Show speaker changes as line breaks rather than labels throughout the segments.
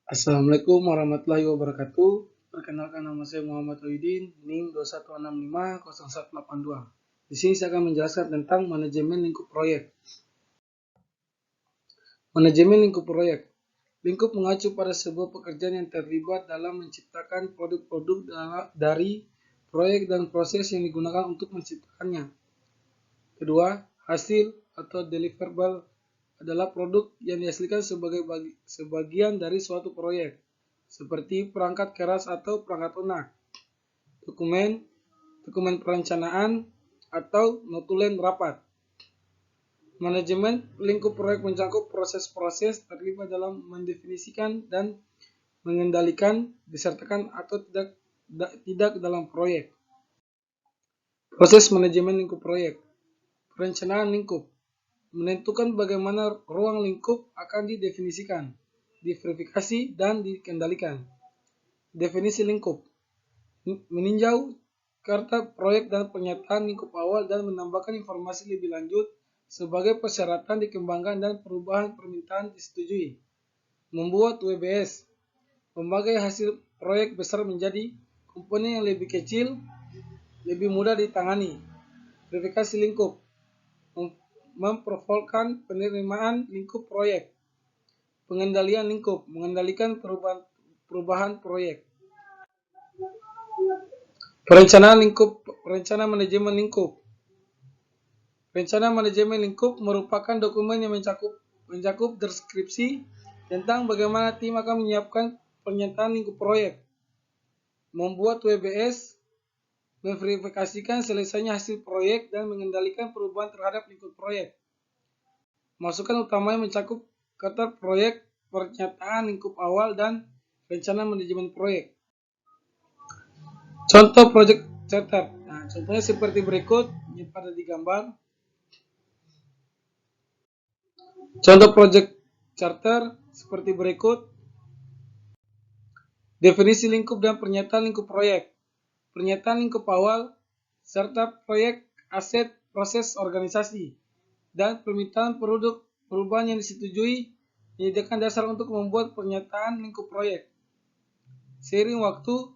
Assalamualaikum warahmatullahi wabarakatuh. Perkenalkan, nama saya Muhammad Wahidin, NIM 21650182. Di sini saya akan menjelaskan tentang manajemen lingkup proyek. Manajemen lingkup proyek. Lingkup mengacu pada sebuah pekerjaan yang terlibat dalam menciptakan produk-produk dari proyek dan proses yang digunakan untuk menciptakannya. Kedua, hasil atau deliverable adalah produk yang dihasilkan sebagai sebagian dari suatu proyek, seperti perangkat keras atau perangkat lunak, dokumen perencanaan, atau notulen rapat. Manajemen lingkup proyek mencakup proses-proses terlibat dalam mendefinisikan dan mengendalikan, disertakan atau tidak dalam proyek. Proses manajemen lingkup proyek. Perencanaan lingkup menentukan bagaimana ruang lingkup akan didefinisikan, diverifikasi, dan dikendalikan. Definisi lingkup meninjau karta proyek dan pernyataan lingkup awal dan menambahkan informasi lebih lanjut sebagai persyaratan dikembangkan dan perubahan permintaan disetujui. Membuat WBS, membagi hasil proyek besar menjadi komponen yang lebih kecil, lebih mudah ditangani. Verifikasi lingkup, memprofolkan penerimaan lingkup proyek. Pengendalian lingkup, mengendalikan perubahan proyek. Perencanaan lingkup, rencana manajemen lingkup. Rencana manajemen lingkup merupakan dokumen yang mencakup deskripsi tentang bagaimana tim akan menyiapkan pernyataan lingkup proyek, membuat WBS, memverifikasikan selesainya hasil proyek, dan mengendalikan perubahan terhadap lingkup proyek. Masukan utamanya mencakup kata proyek, pernyataan lingkup awal, dan rencana manajemen proyek. Contoh project charter. Nah, contohnya seperti berikut, ini pada di gambar. Contoh project charter seperti berikut. Definisi lingkup dan pernyataan lingkup proyek. Pernyataan lingkup awal serta proyek, aset, proses organisasi, dan permintaan produk perubahan yang disetujui menyediakan dasar untuk membuat pernyataan lingkup proyek. Seiring waktu,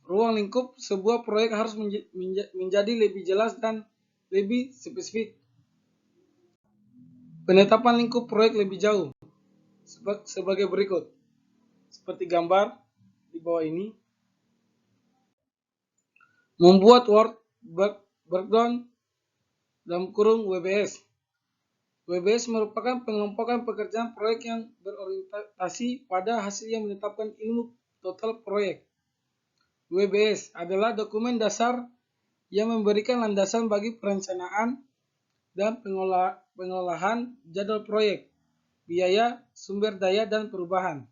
ruang lingkup sebuah proyek harus menjadi lebih jelas dan lebih spesifik. Penetapan lingkup proyek lebih jauh sebagai berikut. Seperti gambar di bawah ini. Membuat Word breakdown dalam kurung WBS. WBS merupakan pengelompokan pekerjaan proyek yang berorientasi pada hasil yang menetapkan ilmu total proyek. WBS adalah dokumen dasar yang memberikan landasan bagi perencanaan dan pengolahan jadwal proyek, biaya, sumber daya, dan perubahan.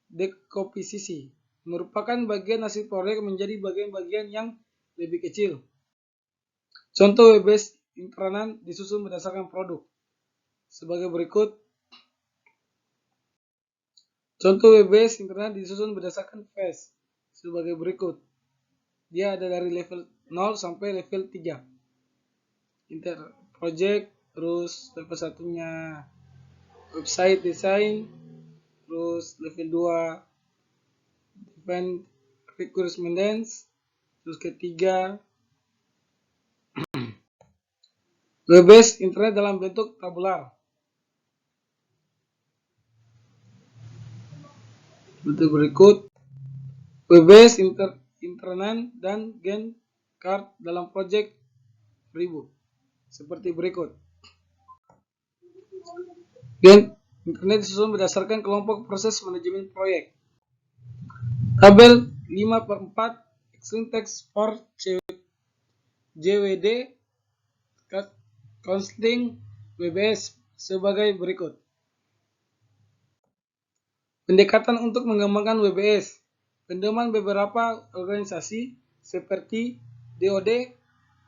Dekomposisi merupakan bagian hasil proyek menjadi bagian-bagian yang lebih kecil. Contoh WBS intranan disusun berdasarkan produk. Sebagai berikut. Contoh WBS intranan disusun berdasarkan phase. Sebagai berikut. Dia ada dari level 0 sampai level 3. Inter project, terus level 1-nya website design, terus level 2 event requirements, terus ketiga WBS internet dalam bentuk tabular. Bentuk berikut. WBS internet dan Gantt chart dalam project ribu. Seperti berikut. Gantt internet disusun berdasarkan kelompok proses manajemen proyek. Tabel 5/4 syntax for JWD Counseling WBS sebagai berikut. Pendekatan untuk mengembangkan WBS. Pedoman beberapa organisasi seperti DoD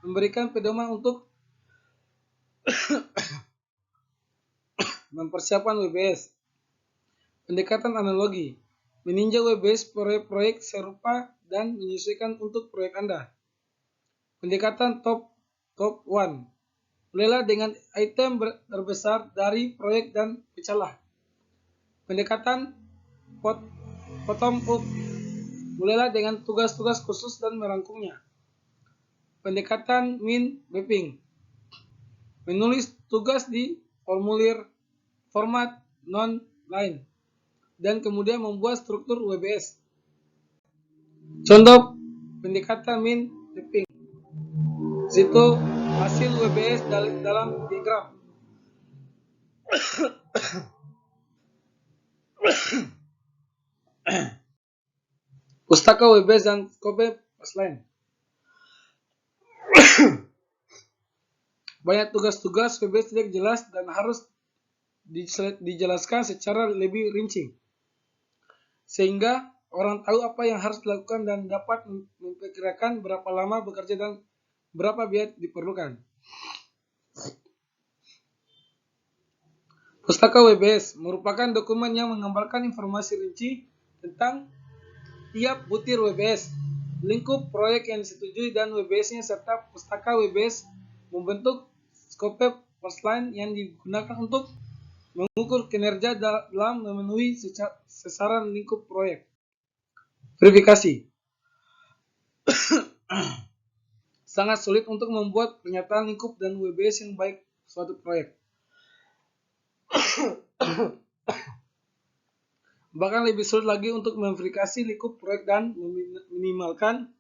memberikan pedoman untuk mempersiapkan WBS. Pendekatan analogi meninjau WBS proyek-proyek serupa dan menyesuaikan untuk proyek Anda. Pendekatan top 1. Mulailah dengan item terbesar dari proyek dan pecahlah. Pendekatan bottom up. Mulailah dengan tugas-tugas khusus dan merangkumnya. Pendekatan min mapping. Menulis tugas di format non-line dan kemudian membuat struktur WBS. Contoh pendekatan min mapping. Situ hasil WBS dalam diagram. Pustaka WBS dan Kobe Baseline. Banyak tugas-tugas WBS tidak jelas dan harus dijelaskan secara lebih rinci, sehingga orang tahu apa yang harus dilakukan dan dapat memperkirakan berapa lama bekerja dan berapa biaya diperlukan. Pustaka WBS merupakan dokumen yang menggambarkan informasi rinci tentang tiap butir WBS, lingkup proyek yang disetujui dan WBS-nya, serta pustaka WBS membentuk scope baseline yang digunakan untuk mengukur kinerja dalam memenuhi sasaran lingkup proyek. Verifikasi. Sangat sulit untuk membuat pernyataan lingkup dan WBS yang baik suatu proyek. Bahkan lebih sulit lagi untuk memverifikasi lingkup proyek dan meminimalkan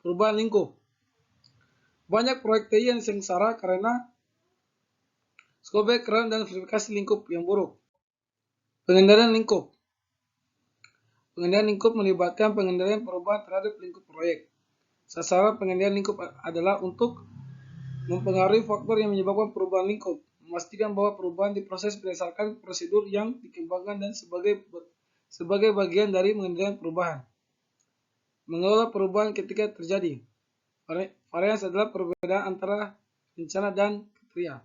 perubahan lingkup. Banyak proyek TI yang sengsara karena scope keren dan verifikasi lingkup yang buruk. Pengendalian lingkup. Pengendalian lingkup melibatkan pengendalian perubahan terhadap lingkup proyek. Sasaran pengendalian lingkup adalah untuk mempengaruhi faktor yang menyebabkan perubahan lingkup, memastikan bahwa perubahan diproses berdasarkan prosedur yang dikembangkan dan sebagai bagian dari pengendalian perubahan. Mengelola perubahan ketika terjadi. Varians adalah perbedaan antara rencana dan kriteria.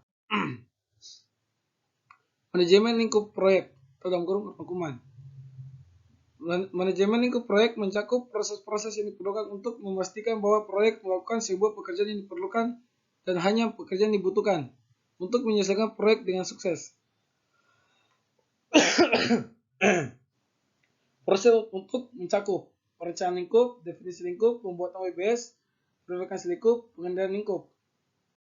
Manajemen lingkup proyek atau dalam kurung rangkuman. Manajemen lingkup proyek mencakup proses-proses yang diperlukan untuk memastikan bahwa proyek melakukan sebuah pekerjaan yang diperlukan dan hanya pekerjaan yang dibutuhkan untuk menyelesaikan proyek dengan sukses. Proses untuk mencakup perencanaan lingkup, definisi lingkup, pembuatan WBS, verifikasi lingkup, pengendalian lingkup.